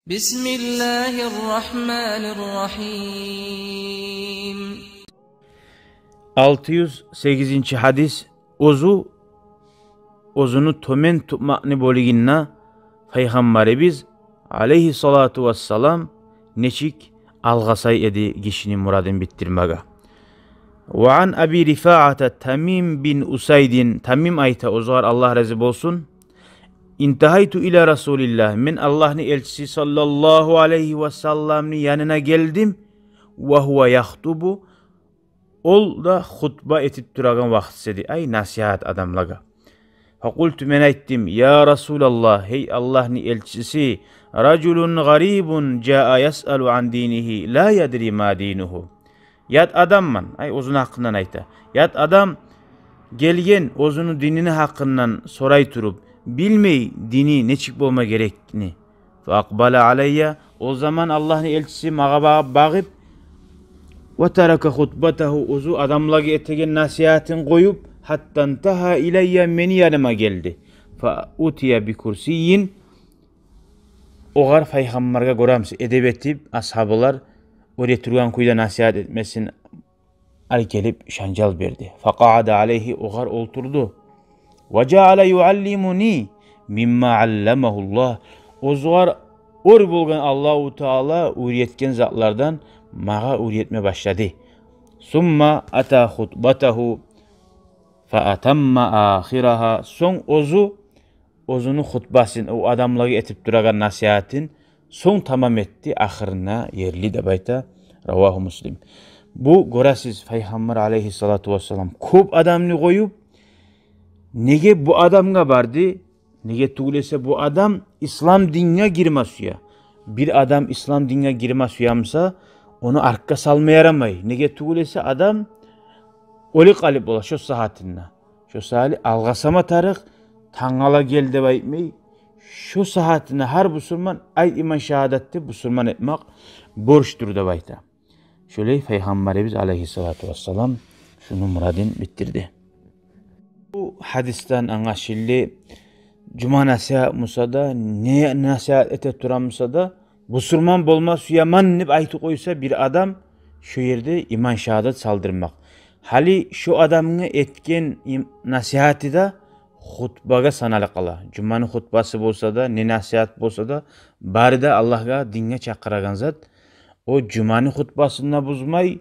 Bismillahirrahmanirrahim. 608 hadis ozunu tomen tutmakni boliginna Peygamberimiz aleyhissalatu vesselam neçik algasay edi kişinin muradın bittirmega. Ve an Abi Rifa'ata Tamim bin Usaydin Tamim ayta ozgar Allah razı olsun. İntihaytu ila Resulillah min Allah'ın elçisi sallallahu aleyhi ve sellem'nin yanına geldim ve huve yahtubu ol da hutba etip duragan vaxtsedi ay nasihat adamlaga. Fakultu men ayttim ya Resulallah hey Allah'ın elçisi raculun garibun jaa yas'alu an dinihi la yadri ma dinuhu. Yat adamman ay uzun hakkından ayta. Yat adam gelgen ozunu dinini hakkından soray turup bilmey dini ne çık olma gerekni. Fa akbala aleyya o zaman Allah'ın elçisi mağa bağıp ve teraka hutbatahu uzu adamlagi etegen nasihatin koyup hatta taha ileyye meni yanıma geldi. Fa utiya bi kursiyin oğar Peygamber'e göramsı edebetip ashabılar oraya turgan kuyda nasihat etmesin al gelip şancal verdi. Faqa'ada aleyhi oğar olturdu. Ve ceale yuallimuni mimma allamahullah. Ozgar or bulgan Allahu Teala öğretken zatlardan mağa öğretme başladı. Summa ata hutbatahu fa atamma ahiraha. Son ozunu hutbasın o adamları etip duragan nasihatin son tamam etti ahırına yerli de bayta Ravahu Muslim. Bu görəsiz Peygamber aleyhissalatu vesselam көп adamını koyup nege bu adamga bardı? Nege tuğlese bu adam İslam dinine girmez ya. Bir adam İslam dinine girmez yamsa onu arka salmaya yaramay. Nege tuğlese adam oli kalip ola şu saatinde. Şu saali algasama tarık tangala geldi baytmey. Şu saatinde her Müslüman ay iman şehadette Müslüman etmek borçtur da bayta. Şöyle Peygamberimiz aleyhissalatu vesselam şunu muradın bitirdi. Bu hadisten anlaşıldı. Cuma nasihat musada ne nasihat ete turan musada Müslüman bolmaz yaman nip aytı koysa bir adam şu yerde iman şehadet saldırmak. Hali şu adamını etken nasihati da hutbaga sanalı kala. Cuma'nın hutbası bolsa da ne nasihat bolsa da bari de Allah'a dinle çakıragan zat o Cuma'nın hutbasında bozmay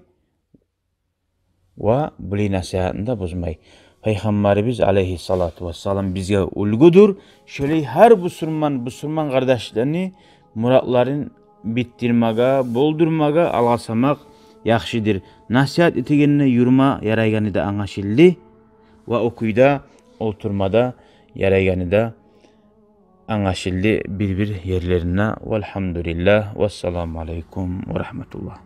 ve bu nasihatında bozmay. Peygamberimiz aleyhissalatu vesselam bizge ulgudur. Şöyle her Müslüman kardeşlerini muratların bittirmega, boldurmaga algasamak yaxşidir. Nasihat etegenine yurma yarayganı da anlaşıldı ve okuyda oturmada yarayganı da anlaşıldı bir yerlerine. Velhamdülillah. Vesselamu aleyküm ve rahmetullah.